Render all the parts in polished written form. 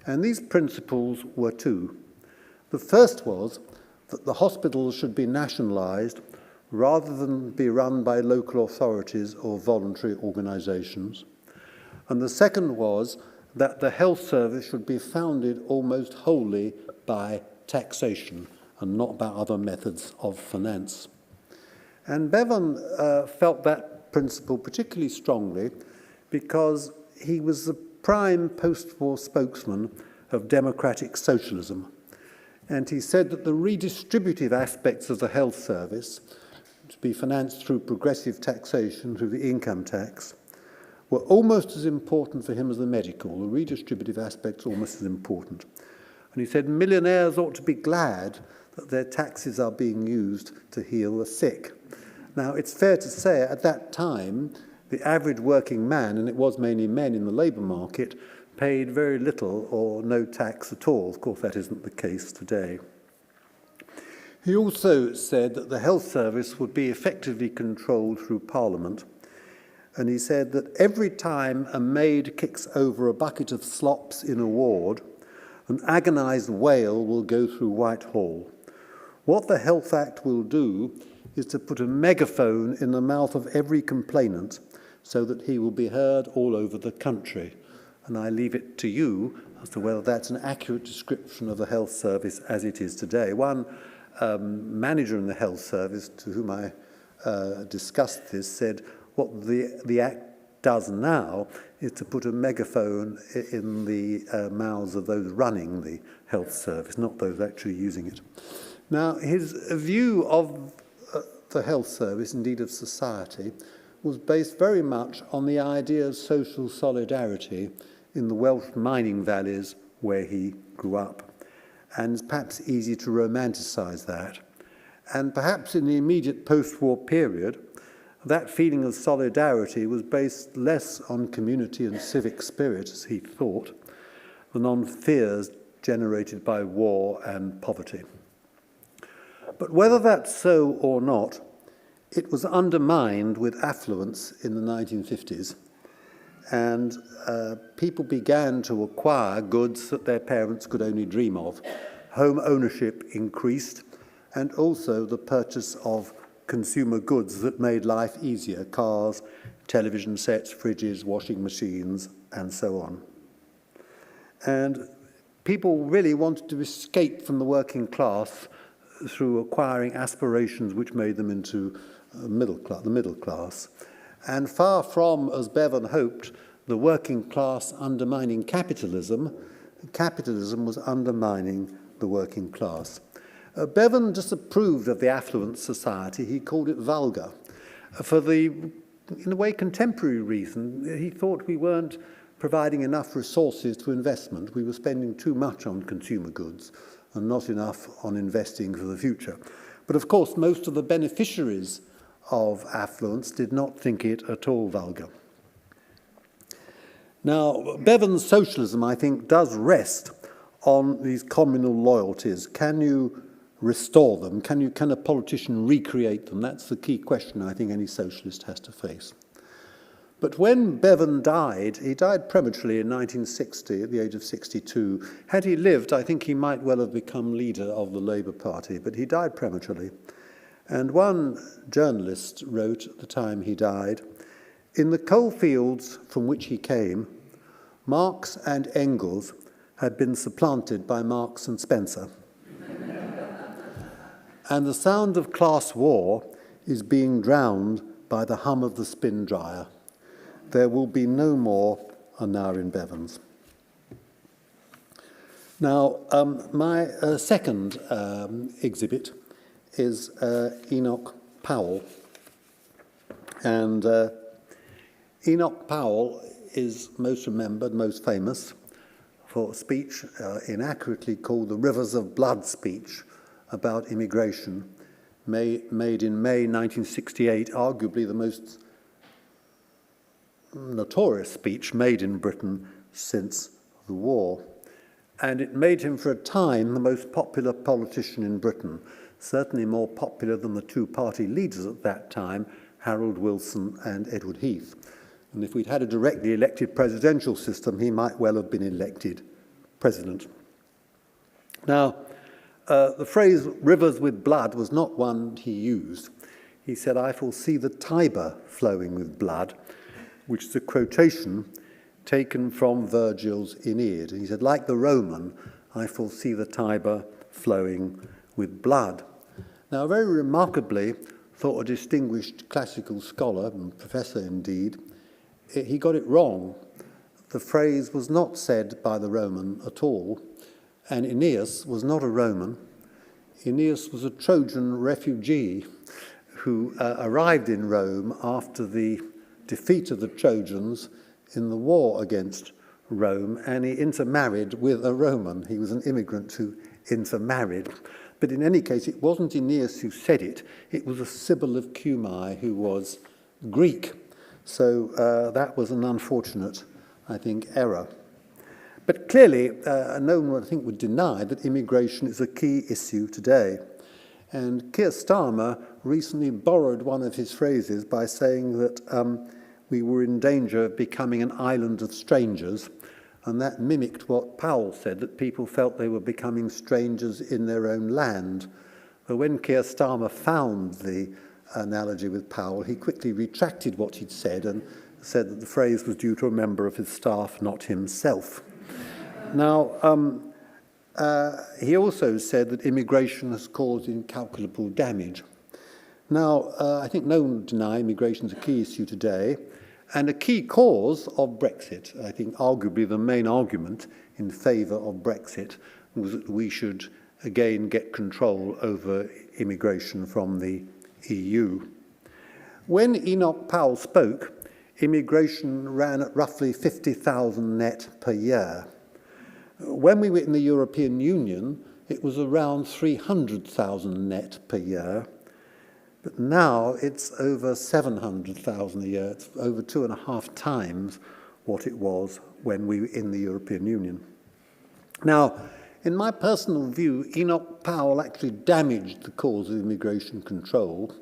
And these principles were two. The first was that the hospitals should be nationalised rather than be run by local authorities or voluntary organisations. And the second was that the health service should be founded almost wholly by taxation and not by other methods of finance. And Bevan felt that principle particularly strongly because he was the prime post-war spokesman of democratic socialism. And he said that the redistributive aspects of the health service, to be financed through progressive taxation, through the income tax, were almost as important for him as the medical. The redistributive aspects almost as important. And he said millionaires ought to be glad that their taxes are being used to heal the sick. Now, it's fair to say at that time, the average working man, and it was mainly men in the labour market, paid very little or no tax at all. Of course, that isn't the case today. He also said that the health service would be effectively controlled through Parliament. And he said that every time a maid kicks over a bucket of slops in a ward, an agonised wail will go through Whitehall. What the Health Act will do is to put a megaphone in the mouth of every complainant so that he will be heard all over the country. And I leave it to you as to whether that's an accurate description of the health service as it is today. One manager in the health service to whom I discussed this said, what the Act does now is to put a megaphone in the mouths of those running the health service, not those actually using it. Now, his view of the health service, indeed of society, was based very much on the idea of social solidarity in the Welsh mining valleys where he grew up. And it's perhaps easy to romanticise that. And perhaps in the immediate post-war period, that feeling of solidarity was based less on community and civic spirit, as he thought, than on fears generated by war and poverty. But whether that's so or not, it was undermined with affluence in the 1950s, and people began to acquire goods that their parents could only dream of. Home ownership increased, and also the purchase of consumer goods that made life easier: cars, television sets, fridges, washing machines, and so on. And people really wanted to escape from the working class through acquiring aspirations which made them into the middle class. And far from, as Bevan hoped, the working class undermining capitalism, capitalism was undermining the working class. Bevan disapproved of the affluent society. He called it vulgar. For the, in a way, contemporary reason, he thought we weren't providing enough resources to investment. We were spending too much on consumer goods and not enough on investing for the future. But of course, most of the beneficiaries of affluence did not think it at all vulgar. Now, Bevan's socialism, I think, does rest on these communal loyalties. Can you restore them? Can a politician recreate them? That's the key question I think any socialist has to face. But when Bevan died, he died prematurely in 1960 at the age of 62. Had he lived, I think he might well have become leader of the Labour Party, but he died prematurely. And one journalist wrote at the time he died, "In the coalfields from which he came, Marx and Engels had been supplanted by Marks and Spencer. And the sound of class war is being drowned by the hum of the spin dryer. There will be no more Aneurin Bevans." Now, my second exhibit is Enoch Powell. And Enoch Powell is most remembered, most famous for a speech inaccurately called the Rivers of Blood speech about immigration, made in May 1968, arguably the most notorious speech made in Britain since the war. And it made him, for a time, the most popular politician in Britain, certainly more popular than the two party leaders at that time, Harold Wilson and Edward Heath. And if we'd had a directly elected presidential system, he might well have been elected president. Now, the phrase rivers with blood was not one he used. He said, I foresee the Tiber flowing with blood, which is a quotation taken from Virgil's Aeneid. And he said, like the Roman, I foresee the Tiber flowing with blood. Now, very remarkably, for a distinguished classical scholar, and professor indeed, he got it wrong. The phrase was not said by the Roman at all, and Aeneas was not a Roman. Aeneas was a Trojan refugee who arrived in Rome after the defeat of the Trojans in the war against Rome, and he intermarried with a Roman. He was an immigrant who intermarried. But in any case, it wasn't Aeneas who said it. It was a Sibyl of Cumae who was Greek. So that was an unfortunate, I think, error. But clearly, no one, I think, would deny that immigration is a key issue today. And Keir Starmer recently borrowed one of his phrases by saying that we were in danger of becoming an island of strangers, and that mimicked what Powell said, that people felt they were becoming strangers in their own land. But when Keir Starmer found the analogy with Powell, he quickly retracted what he'd said and said that the phrase was due to a member of his staff, not himself. Now, he also said that immigration has caused incalculable damage. Now, I think no one would deny immigration is a key issue today, and a key cause of Brexit. I think arguably the main argument in favour of Brexit was that we should again get control over immigration from the EU. When Enoch Powell spoke, immigration ran at roughly 50,000 net per year. When we were in the European Union, it was around 300,000 net per year. But now it's over 700,000 a year. It's over 2.5 times what it was when we were in the European Union. Now, in my personal view, Enoch Powell actually damaged the cause of immigration control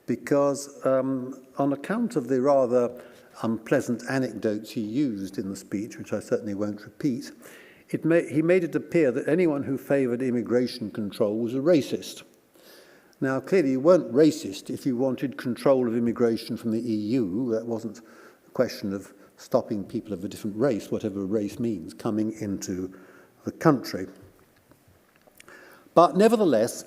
because on account of the rather unpleasant anecdotes he used in the speech, which I certainly won't repeat, he made it appear that anyone who favoured immigration control was a racist. Now, clearly, you weren't racist if you wanted control of immigration from the EU. That wasn't a question of stopping people of a different race, whatever race means, coming into the country. But nevertheless,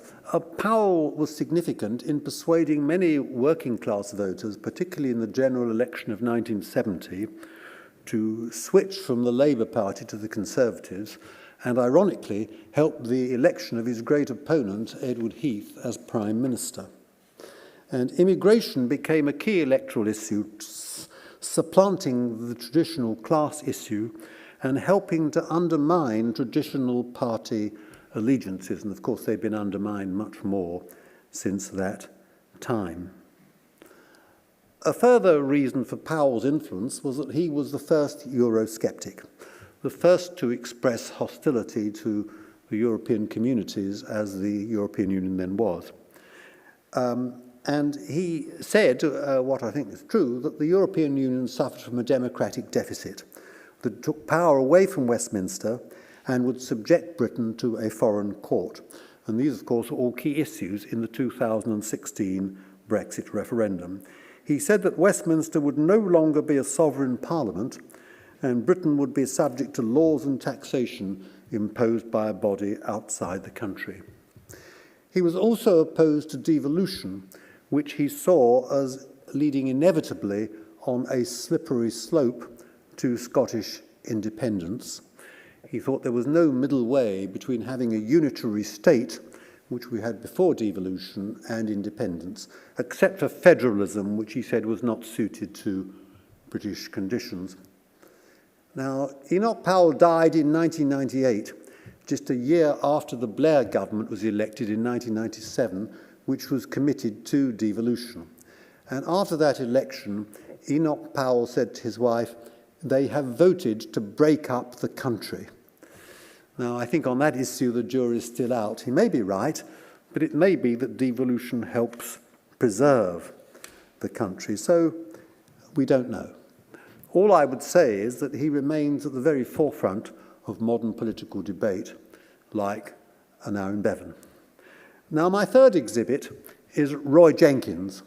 Powell was significant in persuading many working-class voters, particularly in the general election of 1970, to switch from the Labour Party to the Conservatives, and ironically helped the election of his great opponent, Edward Heath, as Prime Minister. And immigration became a key electoral issue, supplanting the traditional class issue and helping to undermine traditional party allegiances. And of course, they've been undermined much more since that time. A further reason for Powell's influence was that he was the first Eurosceptic, the first to express hostility to the European communities as the European Union then was. And he said, what I think is true, that the European Union suffered from a democratic deficit that took power away from Westminster and would subject Britain to a foreign court. And these, of course, are all key issues in the 2016 Brexit referendum. He said that Westminster would no longer be a sovereign parliament, and Britain would be subject to laws and taxation imposed by a body outside the country. He was also opposed to devolution, which he saw as leading inevitably on a slippery slope to Scottish independence. He thought there was no middle way between having a unitary state, which we had before devolution, and independence, except for federalism, which he said was not suited to British conditions. Now, Enoch Powell died in 1998, just a year after the Blair government was elected in 1997, which was committed to devolution. And after that election, Enoch Powell said to his wife, "They have voted to break up the country." Now, I think on that issue, the jury's still out. He may be right, but it may be that devolution helps preserve the country. So we don't know. All I would say is that he remains at the very forefront of modern political debate, like are now in Bevan. Now, my third exhibit is Roy Jenkins,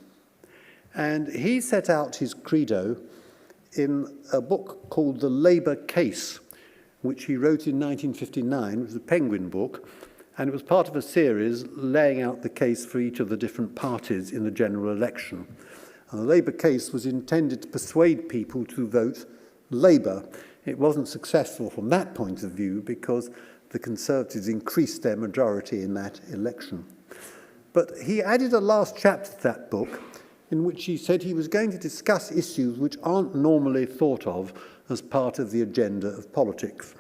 and he set out his credo in a book called The Labour Case, which he wrote in 1959. It was a Penguin book, and it was part of a series laying out the case for each of the different parties in the general election. And the Labour case was intended to persuade people to vote Labour. It wasn't successful from that point of view because the Conservatives increased their majority in that election. But he added a last chapter to that book in which he said he was going to discuss issues which aren't normally thought of as part of the agenda of politics.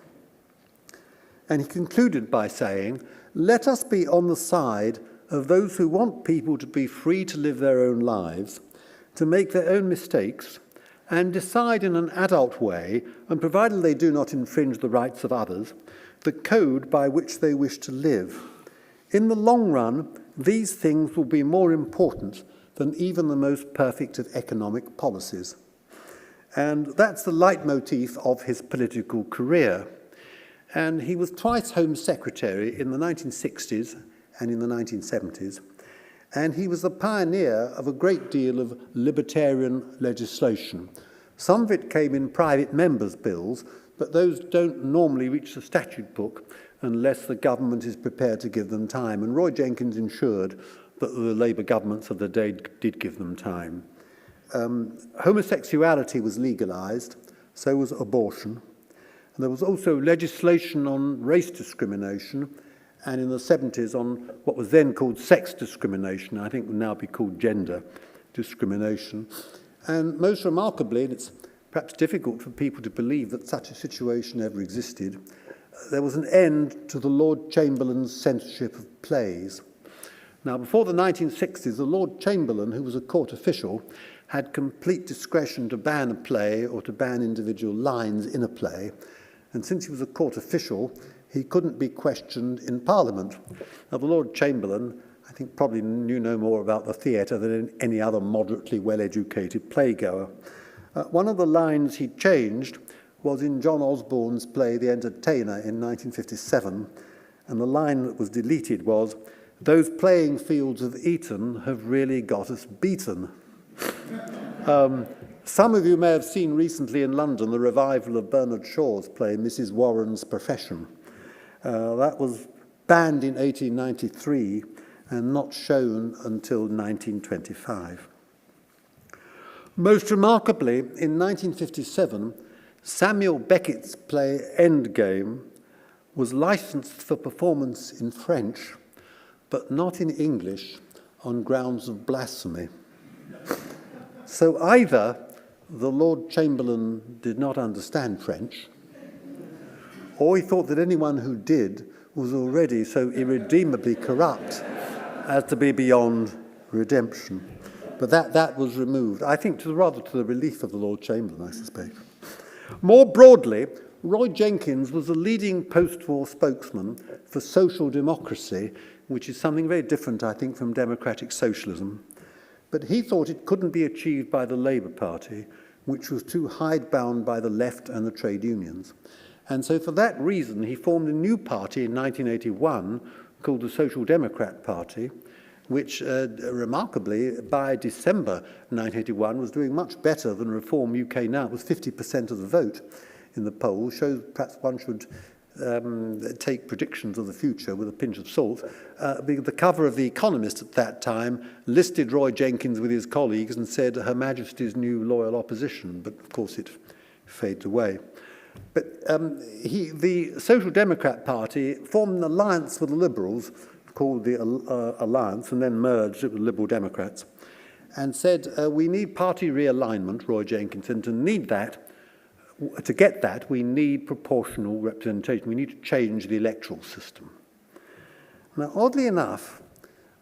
And he concluded by saying, "Let us be on the side of those who want people to be free to live their own lives, to make their own mistakes, and decide in an adult way, and provided they do not infringe the rights of others, the code by which they wish to live. In the long run, these things will be more important than even the most perfect of economic policies." And that's the leitmotif of his political career. And he was twice Home Secretary in the 1960s and in the 1970s. And he was the pioneer of a great deal of libertarian legislation. Some of it came in private members' bills, but those don't normally reach the statute book unless the government is prepared to give them time. And Roy Jenkins ensured that the Labour governments of the day did give them time. Homosexuality was legalised, so was abortion. And there was also legislation on race discrimination, and in the 70s on what was then called sex discrimination, I think would now be called gender discrimination. And most remarkably, and it's perhaps difficult for people to believe that such a situation ever existed, there was an end to the Lord Chamberlain's censorship of plays. Now, before the 1960s, the Lord Chamberlain, who was a court official, had complete discretion to ban a play or to ban individual lines in a play. And since he was a court official, he couldn't be questioned in Parliament. Now, the Lord Chamberlain, I think, probably knew no more about the theatre than any other moderately well-educated playgoer. One of the lines he changed was in John Osborne's play The Entertainer in 1957, and the line that was deleted was, "Those playing fields of Eton have really got us beaten." Some of you may have seen recently in London the revival of Bernard Shaw's play Mrs. Warren's Profession. That was banned in 1893 and not shown until 1925. Most remarkably, in 1957, Samuel Beckett's play Endgame was licensed for performance in French, but not in English on grounds of blasphemy. So either the Lord Chamberlain did not understand French, or he thought that anyone who did was already so irredeemably corrupt as to be beyond redemption. But that was removed, I think, rather to the relief of the Lord Chamberlain, I suspect. More broadly, Roy Jenkins was a leading post-war spokesman for social democracy, which is something very different, I think, from democratic socialism. But he thought it couldn't be achieved by the Labour Party, which was too hidebound by the left and the trade unions. And so for that reason, he formed a new party in 1981 called the Social Democrat Party, which remarkably, by December 1981, was doing much better than Reform UK now. It was 50% of the vote in the poll. Shows perhaps one should take predictions of the future with a pinch of salt. The cover of The Economist at that time listed Roy Jenkins with his colleagues and said, "Her Majesty's new loyal opposition," but of course it fades away. But the Social Democrat Party formed an alliance with the Liberals called the Alliance, and then merged with Liberal Democrats, and said, we need party realignment, Roy Jenkins, and to get that, we need proportional representation. We need to change the electoral system. Now, oddly enough,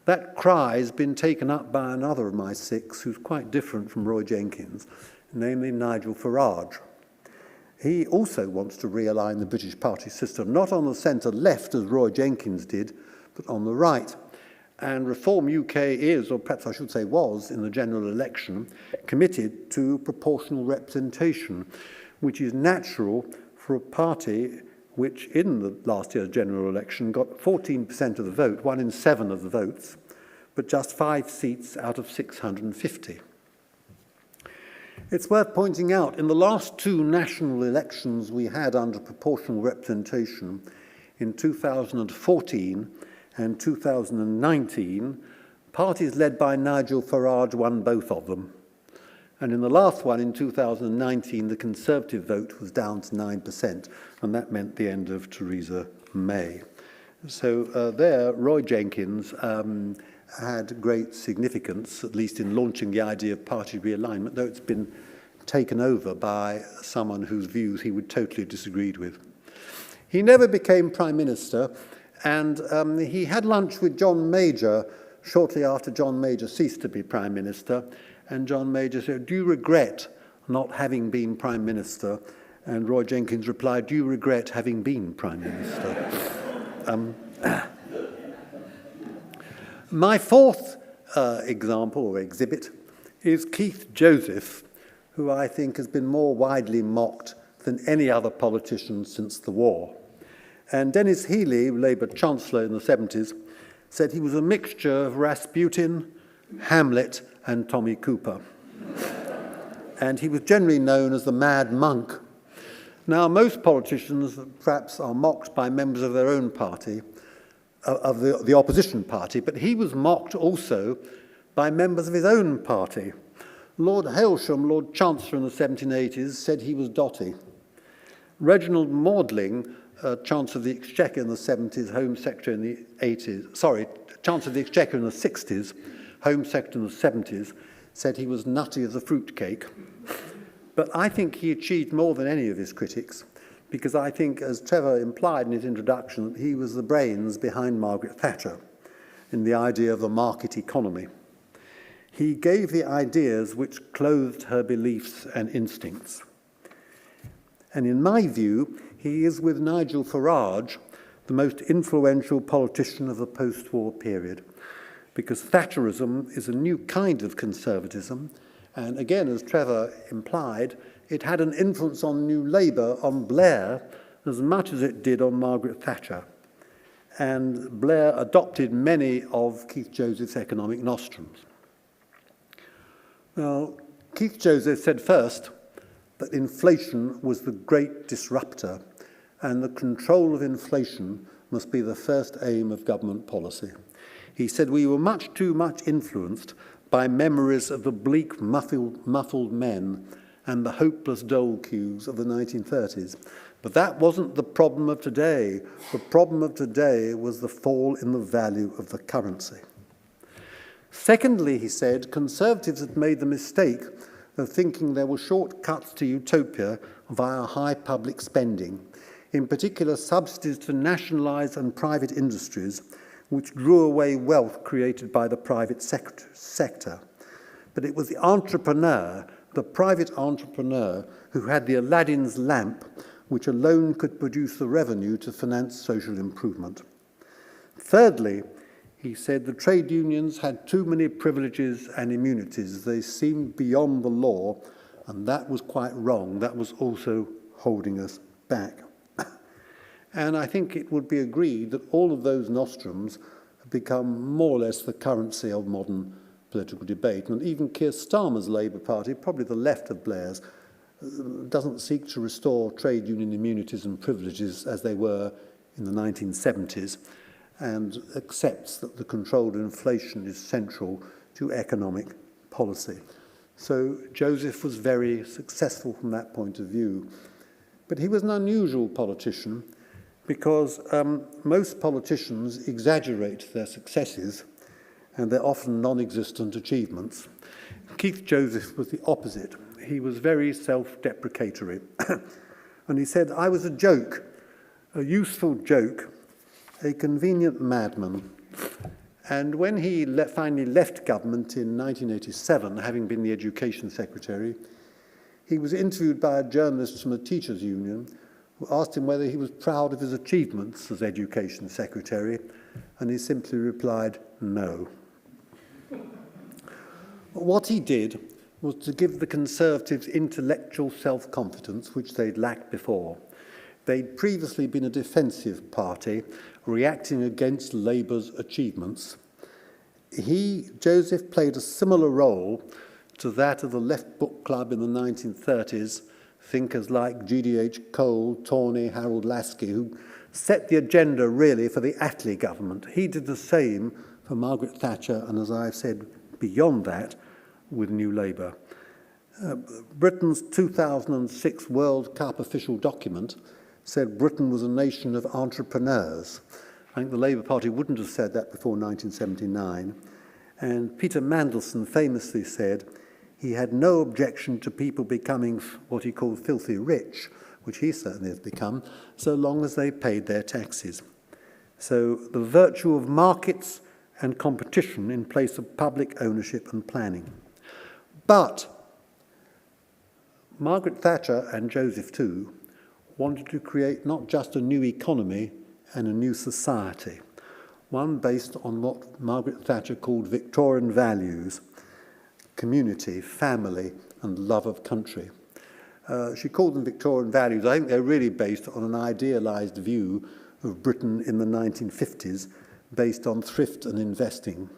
that cry has been taken up by another of my six, who's quite different from Roy Jenkins, namely Nigel Farage. He also wants to realign the British party system, not on the centre-left as Roy Jenkins did, but on the right. And Reform UK is, or perhaps I should say was, in the general election, committed to proportional representation, which is natural for a party which in the last year's general election got 14% of the vote, 1 in 7 of the votes, but just 5 seats out of 650. It's worth pointing out, in the last 2 national elections we had under proportional representation, in 2014 and 2019, parties led by Nigel Farage won both of them. And in the last one, in 2019, the Conservative vote was down to 9%, and that meant the end of Theresa May. So there, Roy Jenkins had great significance, at least in launching the idea of party realignment, though it's been taken over by someone whose views he would totally disagreed with. He never became Prime Minister, and he had lunch with John Major shortly after John Major ceased to be Prime Minister, and John Major said, "Do you regret not having been Prime Minister?" And Roy Jenkins replied, "Do you regret having been Prime Minister?" My fourth example or exhibit is Keith Joseph, who I think has been more widely mocked than any other politician since the war. And Dennis Healey, Labour Chancellor in the 70s, said he was a mixture of Rasputin, Hamlet, and Tommy Cooper. And he was generally known as the Mad Monk. Now, most politicians perhaps are mocked by members of their own party, of the opposition party, but he was mocked also by members of his own party. Lord Hailsham, Lord Chancellor in the 1780s, said he was dotty. Reginald Maudling, Chancellor of the Exchequer in the 70s, Home Secretary in the 80s, Chancellor of the Exchequer in the 60s, Home Secretary in the 70s, said he was nutty as a fruitcake. But I think he achieved more than any of his critics, because I think, as Trevor implied in his introduction, that he was the brains behind Margaret Thatcher in the idea of the market economy. He gave the ideas which clothed her beliefs and instincts. And in my view, he is, with Nigel Farage, the most influential politician of the post-war period, because Thatcherism is a new kind of conservatism, and again, as Trevor implied, it had an influence on New Labour, on Blair, as much as it did on Margaret Thatcher. And Blair adopted many of Keith Joseph's economic nostrums. Now, Keith Joseph said first that inflation was the great disruptor, and the control of inflation must be the first aim of government policy. He said we were much too much influenced by memories of the bleak, muffled men and the hopeless dole queues of the 1930s. But that wasn't the problem of today. The problem of today was the fall in the value of the currency. Secondly, he said, Conservatives had made the mistake of thinking there were shortcuts to utopia via high public spending, in particular subsidies to nationalised and private industries, which drew away wealth created by the private sector. But it was the entrepreneur, the private entrepreneur, who had the Aladdin's lamp, which alone could produce the revenue to finance social improvement. Thirdly, he said the trade unions had too many privileges and immunities. They seemed beyond the law, and that was quite wrong. That was also holding us back. And I think it would be agreed that all of those nostrums have become more or less the currency of modern political debate. And even Keir Starmer's Labour Party, probably the left of Blair's, doesn't seek to restore trade union immunities and privileges as they were in the 1970s, and accepts that the control of inflation is central to economic policy. So Joseph was very successful from that point of view. But he was an unusual politician, because most politicians exaggerate their successes and their often non-existent achievements. Keith Joseph was the opposite. He was very self-deprecatory. And he said, I was a joke, a useful joke, a convenient madman. And when he finally left government in 1987, having been the Education Secretary, he was interviewed by a journalist from the Teachers' Union who asked him whether he was proud of his achievements as Education Secretary, and he simply replied, no. But what he did was to give the Conservatives intellectual self-confidence, which they'd lacked before. They'd previously been a defensive party, reacting against Labour's achievements. Joseph, played a similar role to that of the Left Book Club in the 1930s, thinkers like G.D.H. Cole, Tawney, Harold Lasky, who set the agenda really for the Attlee government. He did the same for Margaret Thatcher, and as I've said, beyond that, with New Labour. Britain's 2006 World Cup official document said Britain was a nation of entrepreneurs. I think the Labour Party wouldn't have said that before 1979. And Peter Mandelson famously said he had no objection to people becoming what he called filthy rich, which he certainly has become, so long as they paid their taxes. So the virtue of markets and competition in place of public ownership and planning. But Margaret Thatcher, and Joseph too, wanted to create not just a new economy and a new society, one based on what Margaret Thatcher called Victorian values: community, family, and love of country. She called them Victorian values. I think they're really based on an idealised view of Britain in the 1950s, based on thrift and investing.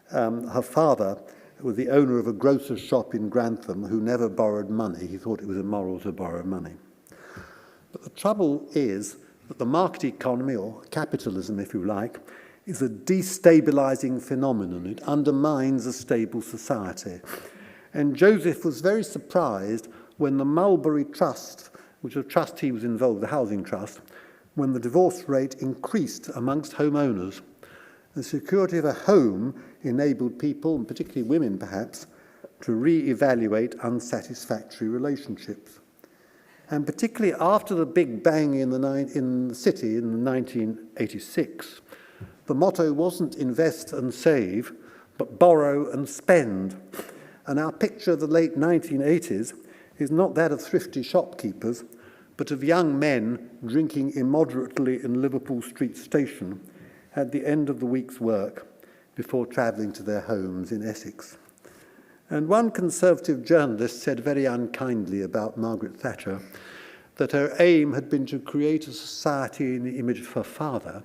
Her father was the owner of a grocer's shop in Grantham who never borrowed money. He thought it was immoral to borrow money. But the trouble is that the market economy, or capitalism if you like, is a destabilising phenomenon. It undermines a stable society. And Joseph was very surprised when the Mulberry Trust, which was a trust he was involved, the housing trust, when the divorce rate increased amongst homeowners. The security of a home enabled people, and particularly women perhaps, to re-evaluate unsatisfactory relationships. And particularly after the Big Bang in the city in 1986, the motto wasn't invest and save, but borrow and spend. And our picture of the late 1980s is not that of thrifty shopkeepers, but of young men drinking immoderately in Liverpool Street Station at the end of the week's work before travelling to their homes in Essex. And one Conservative journalist said very unkindly about Margaret Thatcher that her aim had been to create a society in the image of her father,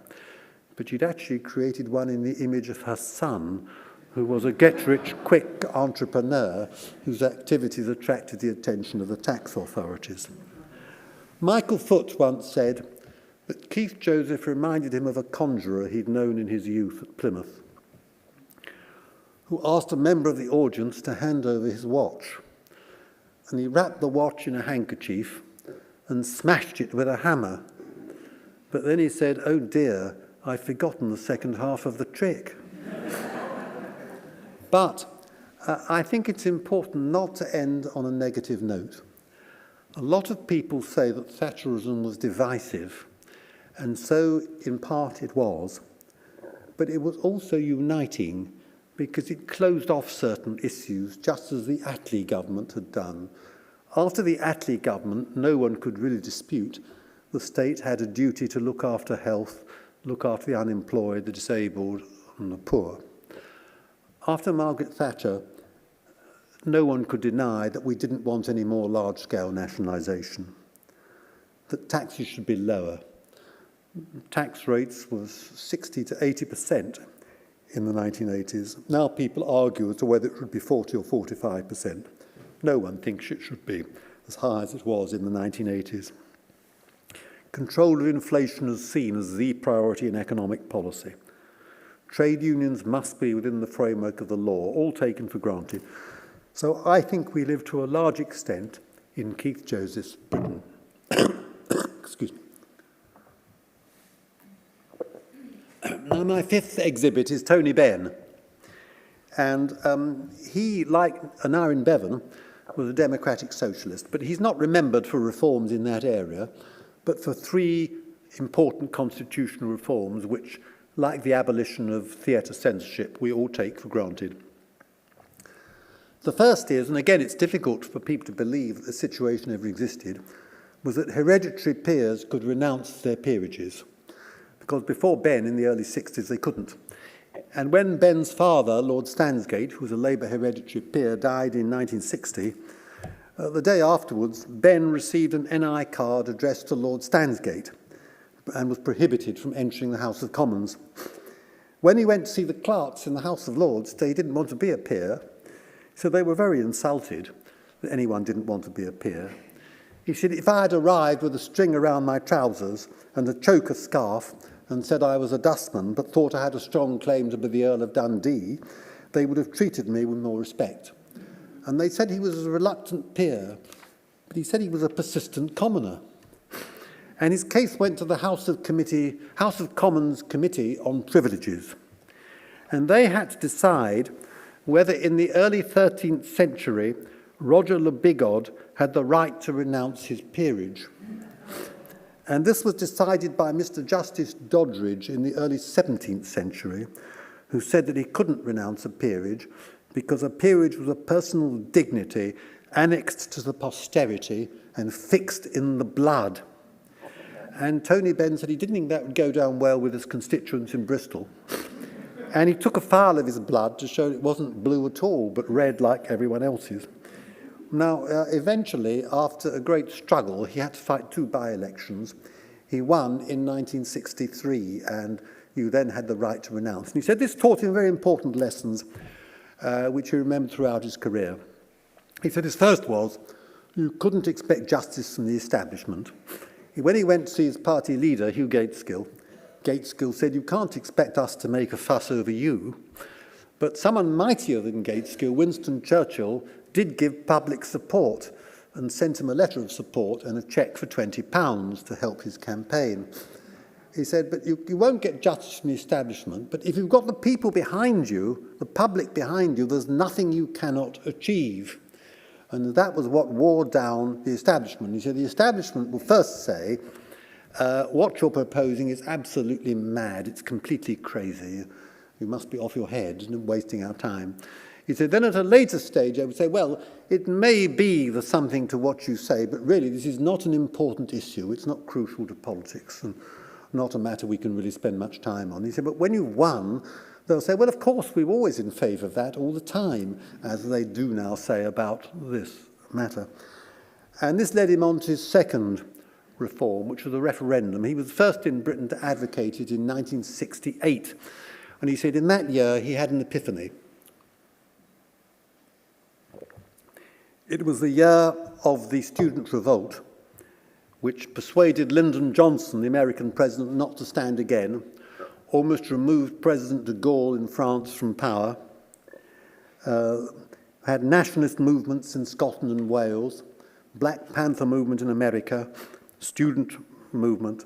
but she'd actually created one in the image of her son, who was a get-rich-quick entrepreneur whose activities attracted the attention of the tax authorities. Michael Foot once said that Keith Joseph reminded him of a conjurer he'd known in his youth at Plymouth, who asked a member of the audience to hand over his watch. And he wrapped the watch in a handkerchief and smashed it with a hammer. But then he said, "Oh dear, I've forgotten the second half of the trick." But I think it's important not to end on a negative note. A lot of people say that Thatcherism was divisive, and so in part it was, but it was also uniting because it closed off certain issues, just as the Attlee government had done. After the Attlee government, no one could really dispute the state had a duty to look after health, look after the unemployed, the disabled, and the poor. After Margaret Thatcher, no one could deny that we didn't want any more large-scale nationalisation, that taxes should be lower. Tax rates was 60 to 80% in the 1980s. Now people argue as to whether it should be 40 or 45%. No one thinks it should be as high as it was in the 1980s. Control of inflation is seen as the priority in economic policy. Trade unions must be within the framework of the law, all taken for granted. So I think we live to a large extent in Keith Joseph's Britain. Excuse me. Now, my fifth exhibit is Tony Benn. And he, like Nye Bevan, was a democratic socialist, but he's not remembered for reforms in that area, but for three important constitutional reforms which, like the abolition of theatre censorship, we all take for granted. The first is, and again it's difficult for people to believe that the situation ever existed, was that hereditary peers could renounce their peerages. Because before Benn, in the early 60s, they couldn't. And when Benn's father, Lord Stansgate, who was a Labour hereditary peer, died in 1960, The day afterwards, Ben received an NI card addressed to Lord Stansgate and was prohibited from entering the House of Commons. When he went to see the clerks in the House of Lords, they didn't want to be a peer, so they were very insulted that anyone didn't want to be a peer. He said, if I had arrived with a string around my trousers and a choker scarf and said I was a dustman but thought I had a strong claim to be the Earl of Dundee, they would have treated me with more respect. And they said he was a reluctant peer, but he said he was a persistent commoner. And his case went to the House of Commons Committee on Privileges. And they had to decide whether in the early 13th century Roger le Bigod had the right to renounce his peerage. And this was decided by Mr. Justice Doddridge in the early 17th century, who said that he couldn't renounce a peerage because a peerage was a personal dignity annexed to the posterity and fixed in the blood. And Tony Benn said he didn't think that would go down well with his constituents in Bristol. And he took a phial of his blood to show it wasn't blue at all, but red like everyone else's. Now, eventually, after a great struggle, he had to fight 2 by-elections. He won in 1963, and you then had the right to renounce. And he said this taught him very important lessons, which he remembered throughout his career. He said his first was, you couldn't expect justice from the establishment. When he went to see his party leader, Hugh Gateskill, Gateskill said, you can't expect us to make a fuss over you. But someone mightier than Gateskill, Winston Churchill, did give public support and sent him a letter of support and a cheque for £20 to help his campaign. He said, but you won't get justice from the establishment, but if you've got the people behind you, the public behind you, there's nothing you cannot achieve. And that was what wore down the establishment. He said the establishment will first say, what you're proposing is absolutely mad, it's completely crazy, you must be off your head and wasting our time. He said then at a later stage they would say, well, it may be there's something to what you say, but really this is not an important issue, it's not crucial to politics and not a matter we can really spend much time on. He said, but when you've won, they'll say, well, of course, we're always in favour of that all the time, as they do now say about this matter. And this led him on to his second reform, which was a referendum. He was the first in Britain to advocate it in 1968. And he said in that year he had an epiphany. It was the year of the student revolt, which persuaded Lyndon Johnson, the American president, not to stand again, almost removed President de Gaulle in France from power, had nationalist movements in Scotland and Wales, Black Panther movement in America, student movement.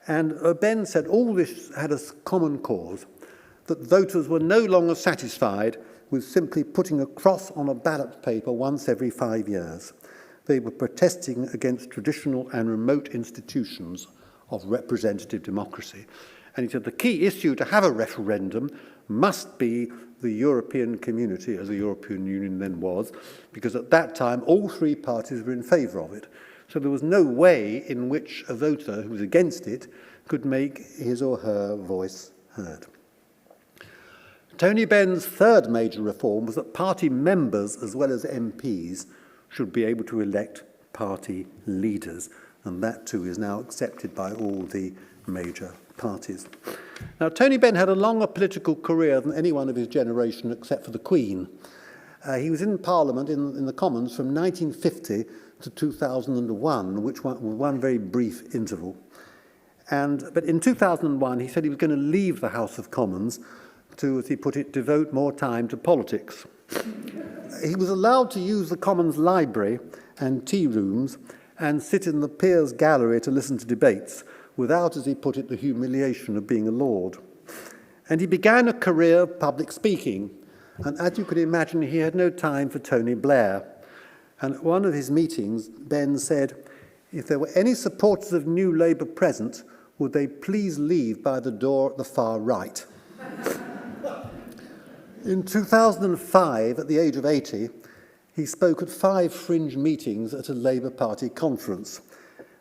And Ben said all this had a common cause, that voters were no longer satisfied with simply putting a cross on a ballot paper once every 5 years. They were protesting against traditional and remote institutions of representative democracy. And he said the key issue to have a referendum must be the European community, as the European Union then was, because at that time all 3 parties were in favour of it. So there was no way in which a voter who was against it could make his or her voice heard. Tony Benn's third major reform was that party members, as well as MPs, should be able to elect party leaders, and that too is now accepted by all the major parties. Now, Tony Benn had a longer political career than anyone of his generation except for the Queen. He was in Parliament, in the Commons, from 1950 to 2001, which was one very brief interval. But in 2001, he said he was going to leave the House of Commons to, as he put it, devote more time to politics. He was allowed to use the Commons library and tea rooms and sit in the Peers' Gallery to listen to debates without, as he put it, the humiliation of being a lord. And he began a career of public speaking. And as you could imagine, he had no time for Tony Blair. And at one of his meetings, Ben said, if there were any supporters of New Labour present, would they please leave by the door at the far right? In 2005, at the age of 80, he spoke at 5 fringe meetings at a Labour Party conference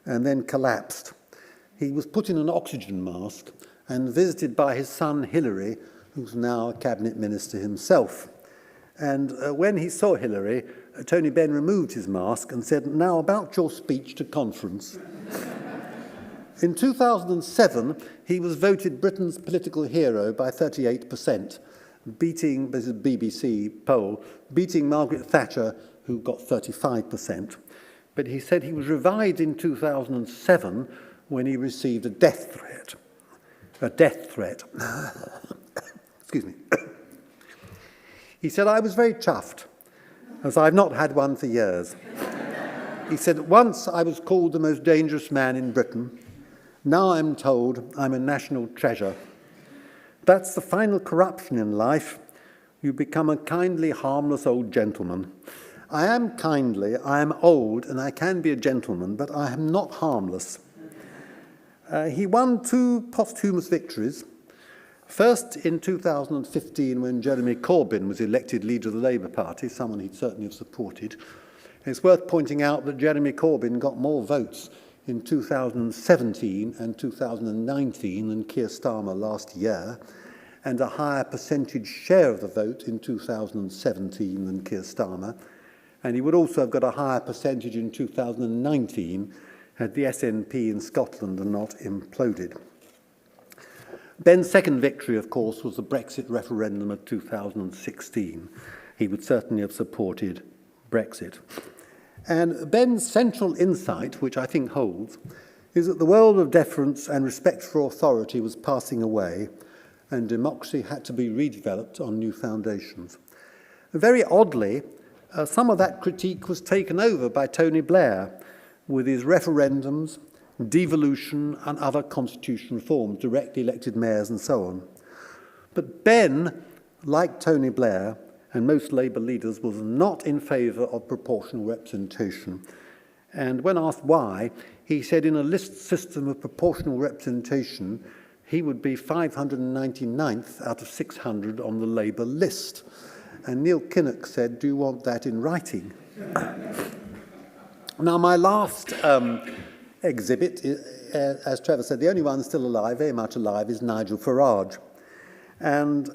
and then collapsed. He was put in an oxygen mask and visited by his son Hilary, who's now a cabinet minister himself. And when he saw Hilary, Tony Benn removed his mask and said, "Now about your speech to conference." In 2007, he was voted Britain's political hero by 38%, beating, this is a BBC poll, beating Margaret Thatcher, who got 35%. But he said he was revived in 2007 when he received a death threat. A death threat. Excuse me. He said, "I was very chuffed, as I've not had one for years." He said, "Once I was called the most dangerous man in Britain. Now I'm told I'm a national treasure. That's the final corruption in life. You become a kindly, harmless old gentleman. I am kindly, I am old, and I can be a gentleman, but I am not harmless." He won 2 posthumous victories. First in 2015, when Jeremy Corbyn was elected leader of the Labour Party, someone he'd certainly have supported. It's worth pointing out that Jeremy Corbyn got more votes in 2017 and 2019 than Keir Starmer last year, and a higher percentage share of the vote in 2017 than Keir Starmer. And he would also have got a higher percentage in 2019 had the SNP in Scotland not imploded. Ben's second victory, of course, was the Brexit referendum of 2016. He would certainly have supported Brexit. And Ben's central insight, which I think holds, is that the world of deference and respect for authority was passing away, and democracy had to be redeveloped on new foundations. Very oddly, some of that critique was taken over by Tony Blair, with his referendums, devolution and other constitution reforms, directly elected mayors and so on. But Ben, like Tony Blair and most Labour leaders, was not in favour of proportional representation. And when asked why, he said in a list system of proportional representation, he would be 599th out of 600 on the Labour list. And Neil Kinnock said, "Do you want that in writing?" Now, my last exhibit, as Trevor said, the only one still alive, very much alive, is Nigel Farage. And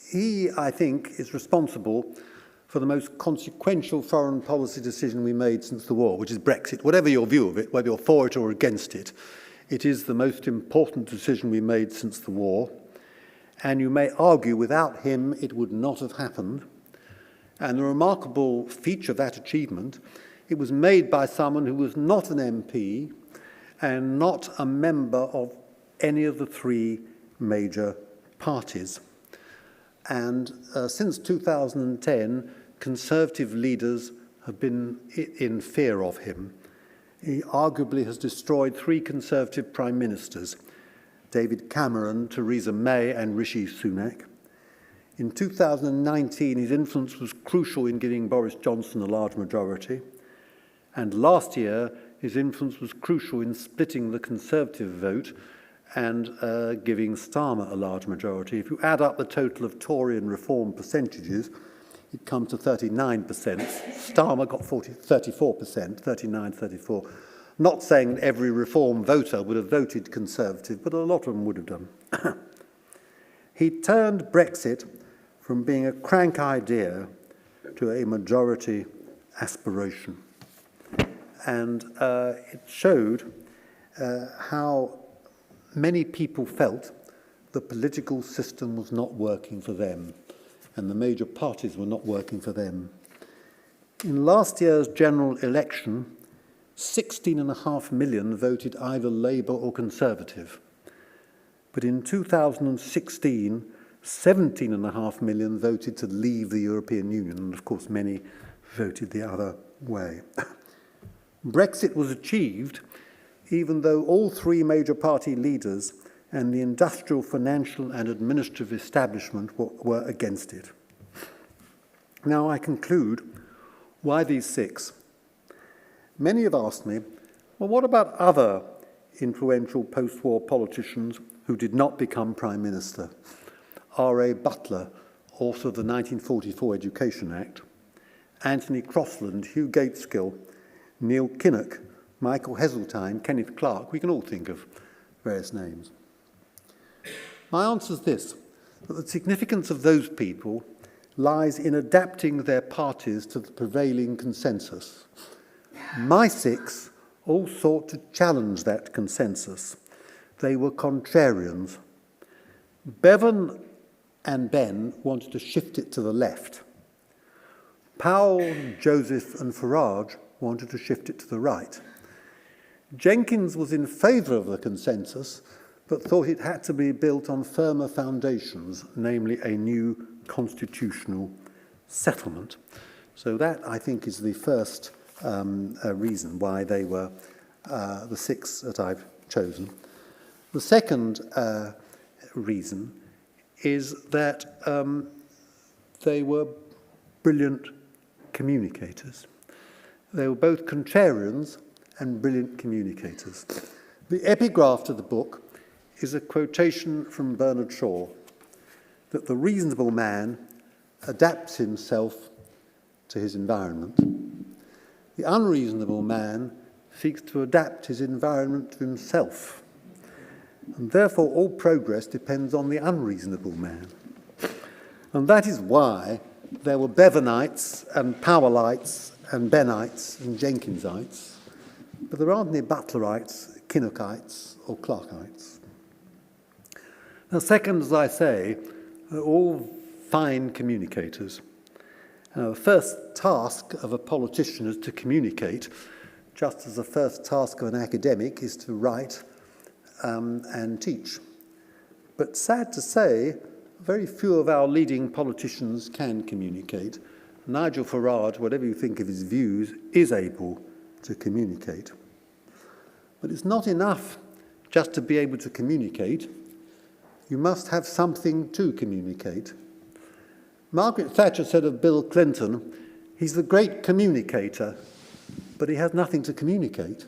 he, I think, is responsible for the most consequential foreign policy decision we made since the war, which is Brexit. Whatever your view of it, whether you're for it or against it, it is the most important decision we made since the war. And you may argue without him it would not have happened. And the remarkable feature of that achievement, it was made by someone who was not an MP and not a member of any of the 3 major parties. And since 2010, Conservative leaders have been in fear of him. He arguably has destroyed 3 Conservative prime ministers, David Cameron, Theresa May and Rishi Sunak. In 2019, his influence was crucial in giving Boris Johnson a large majority. And last year, his influence was crucial in splitting the Conservative vote and giving Starmer a large majority. If you add up the total of Tory and Reform percentages, it comes to 39%. Starmer got 34%, 39, 34. Not saying that every Reform voter would have voted Conservative, but a lot of them would have done. He turned Brexit from being a crank idea to a majority aspiration. And it showed how many people felt the political system was not working for them and the major parties were not working for them. In last year's general election, 16.5 million voted either Labour or Conservative. But in 2016, 17.5 million voted to leave the European Union, and of course many voted the other way. Brexit was achieved even though all 3 major party leaders and the industrial, financial and administrative establishment were against it. Now I conclude, why these 6? Many have asked me, well, what about other influential post-war politicians who did not become Prime Minister? R.A. Butler, author of the 1944 Education Act, Anthony Crossland, Hugh Gateskill, Neil Kinnock, Michael Heseltine, Kenneth Clarke. We can all think of various names. My answer is this, that the significance of those people lies in adapting their parties to the prevailing consensus. My six all sought to challenge that consensus. They were contrarians. Bevan and Ben wanted to shift it to the left. Powell, Joseph and Farage wanted to shift it to the right. Jenkins was in favour of the consensus, but thought it had to be built on firmer foundations, namely a new constitutional settlement. So that, I think, is the first reason why they were the six that I've chosen. The second reason is that they were brilliant communicators. They were both contrarians and brilliant communicators. The epigraph to the book is a quotation from Bernard Shaw, that the reasonable man adapts himself to his environment. The unreasonable man seeks to adapt his environment to himself. And therefore all progress depends on the unreasonable man. And that is why there were Bevanites and Powellites and Benites and Jenkinsites, but there aren't any Butlerites, Kinnockites or Clarkites. Now, second, as I say, are all fine communicators. The first task of a politician is to communicate, just as the first task of an academic is to write and teach. But sad to say, very few of our leading politicians can communicate. Nigel Farage, whatever you think of his views, is able to communicate. But it's not enough just to be able to communicate. You must have something to communicate. Margaret Thatcher said of Bill Clinton, he's the great communicator, but he has nothing to communicate.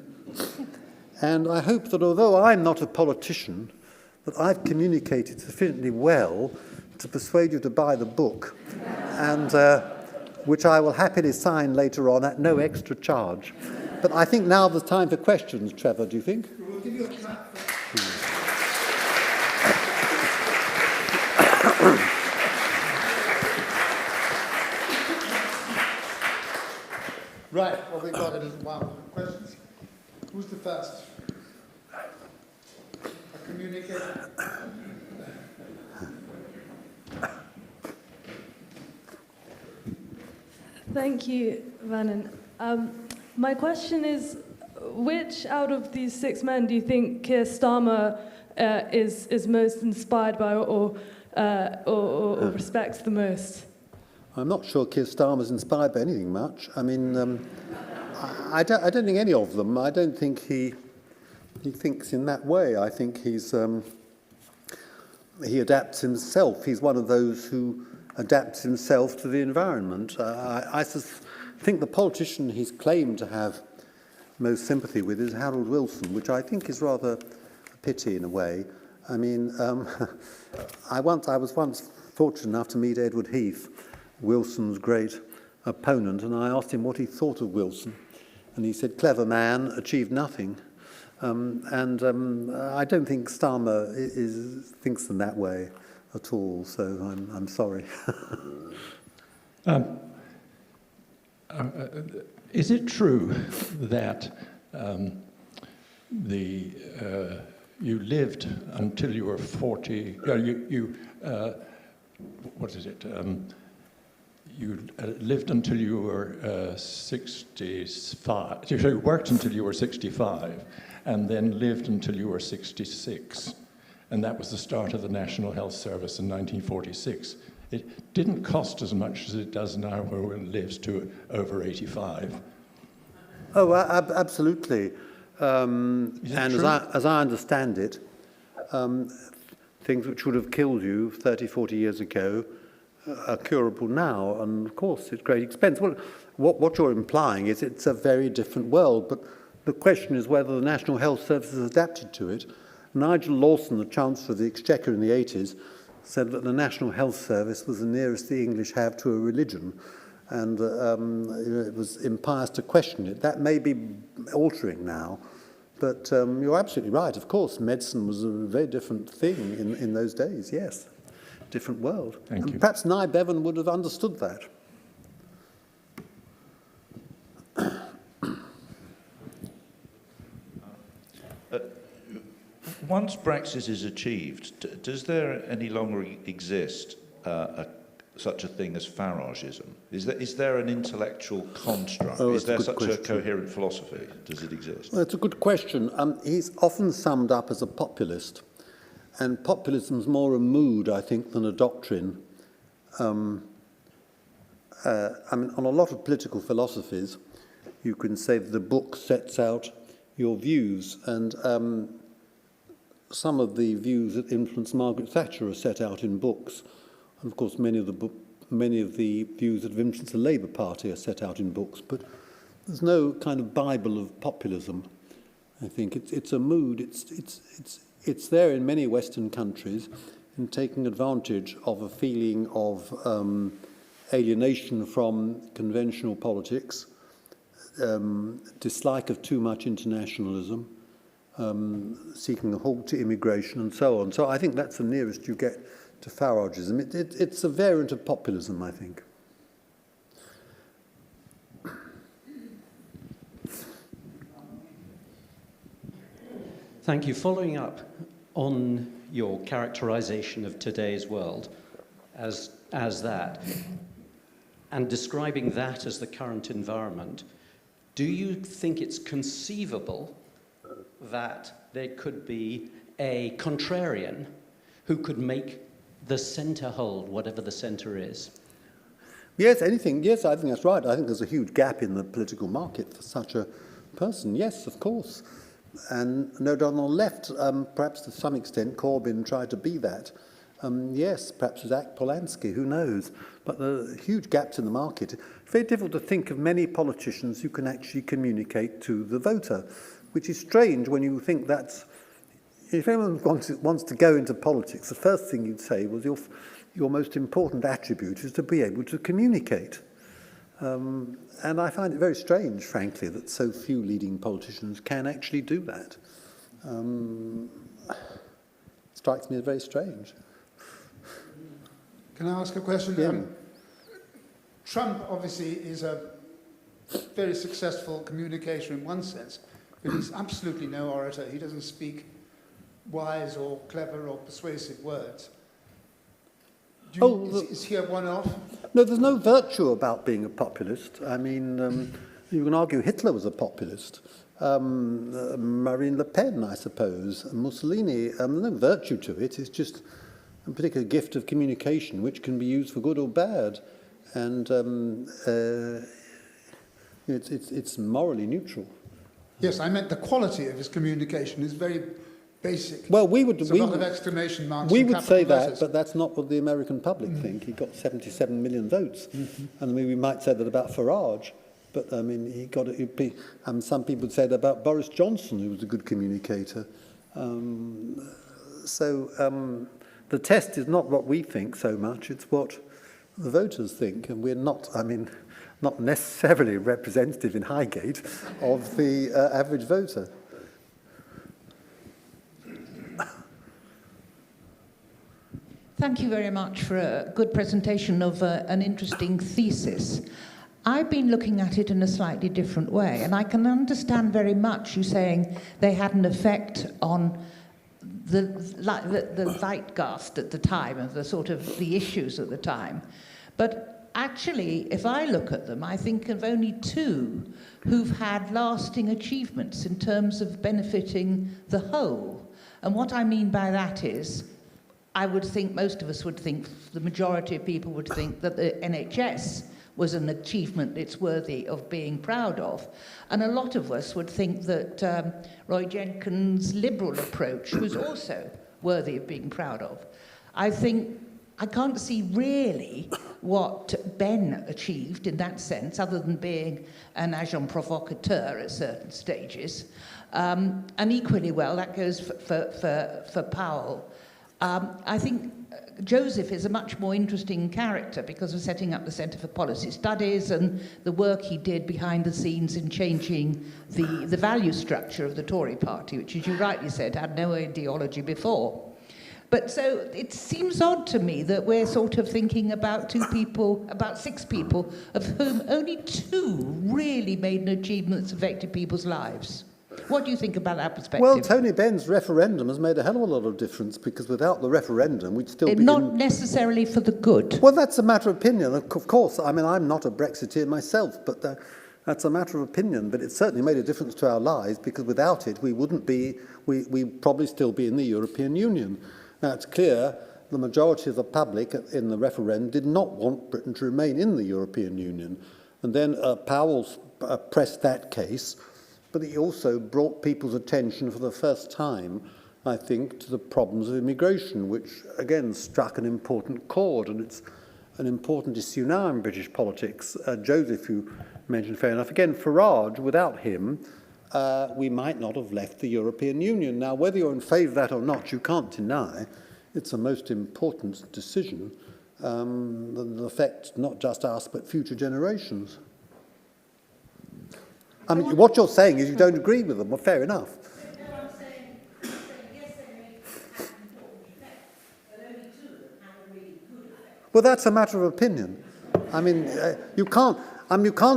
And I hope that although I'm not a politician, that I've communicated sufficiently well to persuade you to buy the book, and which I will happily sign later on at no extra charge. But I think now there's time for questions, Trevor, do you think? We'll give you a clap. Right, well, we've got a little while for questions. Who's the first? A communicator? Thank you, Vernon. My question is, which out of these six men do you think Keir Starmer is most inspired by or respects the most? I'm not sure Keir Starmer's inspired by anything much. I mean, I don't think any of them. I don't think he thinks in that way. I think he adapts himself. He's one of those who adapts himself to the environment. I think the politician he's claimed to have most sympathy with is Harold Wilson, which I think is rather a pity in a way. I mean, I was once fortunate enough to meet Edward Heath, Wilson's great opponent, and I asked him what he thought of Wilson, and he said, clever man, achieved nothing. I don't think Starmer thinks in that way at all, so I'm sorry. Is it true that you lived until you were 40? You lived until you were 65. You worked until you were 65, and then lived until you were 66. And that was the start of the National Health Service in 1946. It didn't cost as much as it does now, where one lives to over 85. Oh, absolutely. And as I understand it, things which would have killed you 30, 40 years ago are curable now, and of course it's great expense. Well, what you're implying is it's a very different world, but the question is whether the National Health Service has adapted to it. Nigel Lawson, the Chancellor of the Exchequer in the 80s, said that the National Health Service was the nearest the English have to a religion, and it was impious to question it. That may be altering now, but you're absolutely right. Of course, medicine was a very different thing in those days, yes. different world. Thank you. Perhaps Nye Bevan would have understood that. Once Brexit is achieved, does there any longer exist such a thing as Farageism? Is there an intellectual construct? Oh, is there such question. a coherent philosophy? Does it exist? Well, it's a good question. He's often summed up as a populist, and populism's more a mood, I think, than a doctrine. I mean, on a lot of political philosophies, you can say that the book sets out your views, and some of the views that influenced Margaret Thatcher are set out in books. And of course, many of the views that have influenced the Labour Party are set out in books. But there's no kind of Bible of populism. I think it's a mood. It's there in many Western countries, in taking advantage of a feeling of alienation from conventional politics, dislike of too much internationalism, seeking a halt to immigration and so on. So I think that's the nearest you get to Farageism. It's a variant of populism, I think. Thank you. Following up on your characterization of today's world as that, and describing that as the current environment, do you think it's conceivable that there could be a contrarian who could make the centre hold, whatever the centre is? Yes, anything. Yes, I think that's right. I think there's a huge gap in the political market for such a person. Yes, of course. And no doubt on the left, perhaps to some extent, Corbyn tried to be that. Yes, perhaps Zach Polanski, who knows? But there are huge gaps in the market. It's very difficult to think of many politicians who can actually communicate to the voter, which is strange when you think that's... If anyone wants to go into politics, the first thing you'd say was your most important attribute is to be able to communicate. And I find it very strange, frankly, that so few leading politicians can actually do that. Strikes me as very strange. Can I ask a question? Yeah. Trump obviously is a very successful communicator in one sense, but he's absolutely no orator. He doesn't speak wise or clever or persuasive words. Is he a one-off? No, there's no virtue about being a populist. I mean, you can argue Hitler was a populist. Marine Le Pen, I suppose, Mussolini, no virtue to it. It's just a particular gift of communication which can be used for good or bad. And it's morally neutral. Yes, I meant the quality of his communication is very basic. Well, a lot of exclamation marks. We and would say capital that, letters. but that's not what the American public think. He got 77 million votes. And we might say that about Farage, but I mean, he got it. Some people would say that about Boris Johnson, who was a good communicator. The test is not what we think so much, it's what the voters think. And we're not, not necessarily representative in Highgate of the average voter. Thank you very much for a good presentation of an interesting thesis. I've been looking at it in a slightly different way, and I can understand very much you saying they had an effect on the zeitgeist at the time, of the sort of the issues at the time. But actually, if I look at them, I think of only two who've had lasting achievements in terms of benefiting the whole. And what I mean by that is, I would think most of us would think, the majority of people would think that the NHS was an achievement it's worthy of being proud of. And a lot of us would think that Roy Jenkins' liberal approach was also worthy of being proud of. I think I can't see really what Ben achieved in that sense, other than being an agent provocateur at certain stages. And equally well, that goes for Powell. I think Joseph is a much more interesting character because of setting up the Centre for Policy Studies and the work he did behind the scenes in changing the value structure of the Tory party, which, as you rightly said, had no ideology before. But so it seems odd to me that we're sort of thinking about about 6 people, of whom only 2 really made an achievement that's affected people's lives. What do you think about that perspective? Well, Tony Benn's referendum has made a hell of a lot of difference, because without the referendum, we'd still be not necessarily for the good. Well, that's a matter of opinion, of course. I mean, I'm not a Brexiteer myself, but that's a matter of opinion. But it certainly made a difference to our lives, because without it, we'd probably still be in the European Union. Now, it's clear the majority of the public in the referendum did not want Britain to remain in the European Union. And then Powell pressed that case, but he also brought people's attention for the first time, I think, to the problems of immigration, which, again, struck an important chord, and it's an important issue now in British politics. Joseph, you mentioned fair enough. Again, Farage, without him, we might not have left the European Union. Now, whether you're in favour of that or not, you can't deny it's a most important decision that affects not just us, but future generations. I mean, what you're saying is you don't agree with them. Well, fair enough. I'm saying yes, they make an important effect, but only 2 of them have a really good effect. Well, that's a matter of opinion. I mean, you can't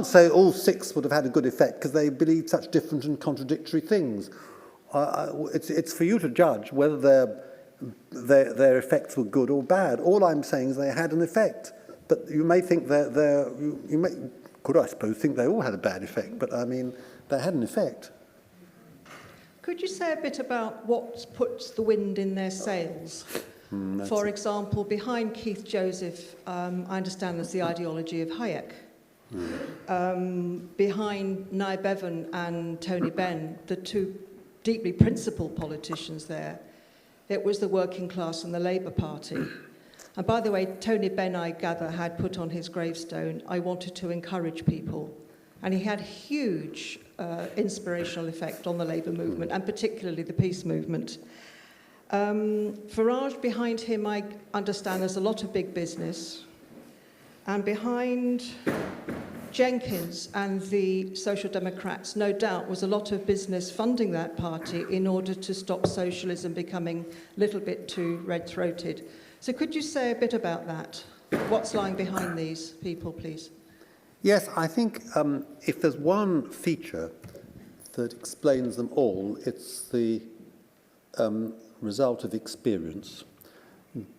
say all 6 would have had a good effect because they believe such different and contradictory things. It's for you to judge whether their effects were good or bad. All I'm saying is they had an effect, but you may think could I suppose think they all had a bad effect, but I mean they had an effect. Could you say a bit about what puts the wind in their sails? For example, behind Keith Joseph, I understand there's the ideology of Hayek. Behind Nye Bevan and Tony Benn, the 2 deeply principled politicians there, it was the working class and the Labour Party. And by the way, Tony Benn, I gather, had put on his gravestone, "I wanted to encourage people." And he had huge inspirational effect on the Labour movement, and particularly the peace movement. Farage, behind him, I understand there's a lot of big business. And behind Jenkins and the Social Democrats, no doubt, was a lot of business funding that party in order to stop socialism becoming a little bit too red-throated. So could you say a bit about that? What's lying behind these people, please? Yes, I think if there's one feature that explains them all, it's the result of experience.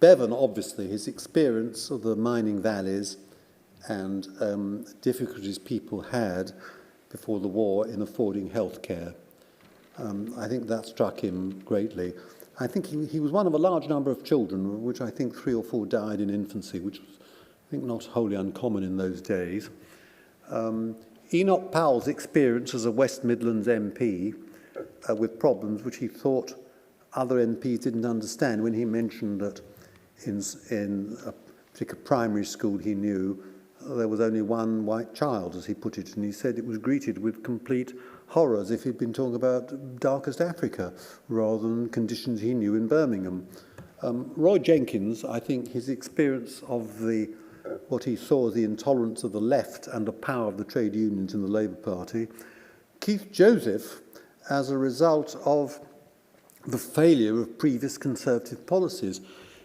Bevan, obviously, his experience of the mining valleys and difficulties people had before the war in affording health care. I think that struck him greatly. I think he was one of a large number of children, which I think 3 or 4 died in infancy, which was, I think, not wholly uncommon in those days. Enoch Powell's experience as a West Midlands MP with problems which he thought other MPs didn't understand, when he mentioned that in a particular primary school he knew there was only one white child, as he put it, and he said it was greeted with complete horror, as if he'd been talking about darkest Africa rather than conditions he knew in Birmingham. Roy Jenkins, I think his experience of what he saw as the intolerance of the left and the power of the trade unions in the Labour Party. Keith Joseph, as a result of the failure of previous Conservative policies.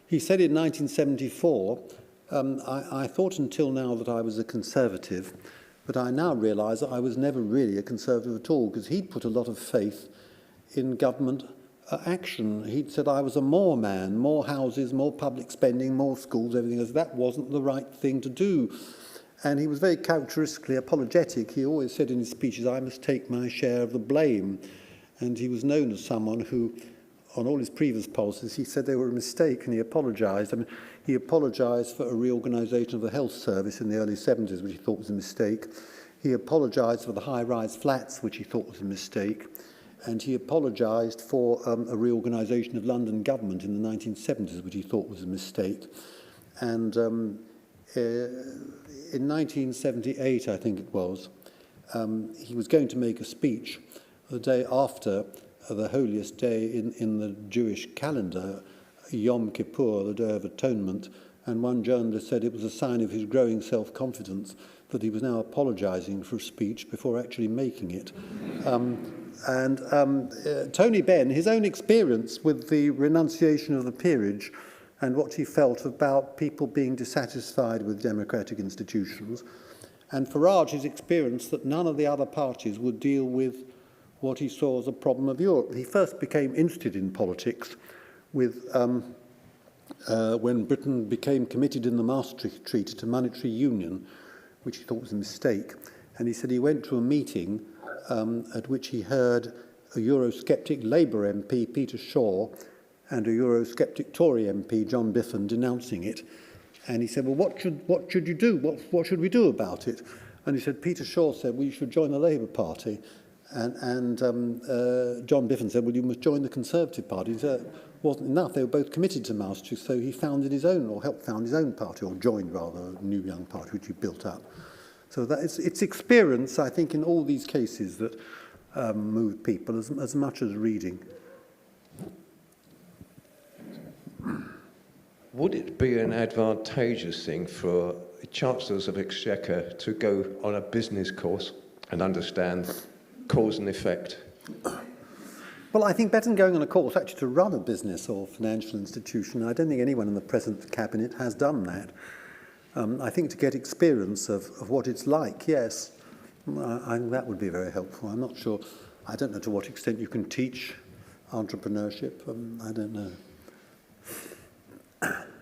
He said in 1974, I thought until now that I was a Conservative, but I now realise that I was never really a Conservative at all, because he'd put a lot of faith in government action. He'd said I was a more man, more houses, more public spending, more schools, everything else. That wasn't the right thing to do. And he was very characteristically apologetic. He always said in his speeches, I must take my share of the blame. And he was known as someone who, on all his previous policies, he said they were a mistake, and he apologised. I mean, he apologised for a reorganisation of the health service in the early 70s, which he thought was a mistake. He apologised for the high-rise flats, which he thought was a mistake. And he apologised for a reorganisation of London government in the 1970s, which he thought was a mistake. And in 1978, I think it was, he was going to make a speech the day after the holiest day in the Jewish calendar, Yom Kippur, the Day of Atonement, and one journalist said it was a sign of his growing self-confidence that he was now apologising for a speech before actually making it. Tony Benn, his own experience with the renunciation of the peerage and what he felt about people being dissatisfied with democratic institutions, and Farage, his experience that none of the other parties would deal with what he saw as a problem of Europe. He first became interested in politics with when Britain became committed in the Maastricht Treaty to monetary union, which he thought was a mistake. And he said he went to a meeting at which he heard a Eurosceptic Labour MP, Peter Shaw, and a Eurosceptic Tory MP, John Biffen, denouncing it. And he said, well, what should you do? What should we do about it? And he said, Peter Shaw said, well, you should join the Labour Party. And John Biffen said, well, you must join the Conservative Party. He said, it wasn't enough. They were both committed to Maastricht, so he founded his own, or helped found his own party, or joined, rather, a new young party, which he built up. So that it's experience, I think, in all these cases that moved people as much as reading. Would it be an advantageous thing for Chancellors of Exchequer to go on a business course and understand cause and effect? Well, I think better than going on a course, actually to run a business or financial institution. I don't think anyone in the present cabinet has done that. I think to get experience of what it's like, yes, I think that would be very helpful. I'm not sure, I don't know to what extent you can teach entrepreneurship. I don't know.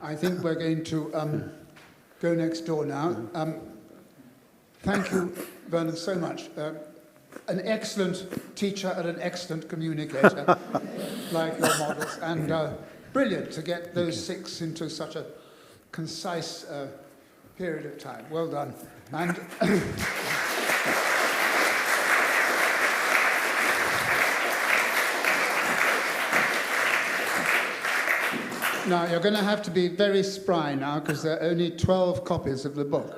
I think we're going to go next door now. Thank you, Vernon, so much. An excellent teacher and an excellent communicator, like your models, and brilliant to get those 6 into such a concise period of time. Well done. And now, you're going to have to be very spry now, because there are only 12 copies of the book.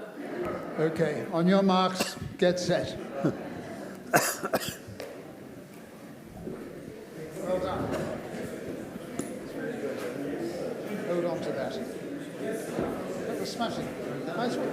Okay, on your marks, get set. Well done. Hold on to that. That was smashing. Nice one.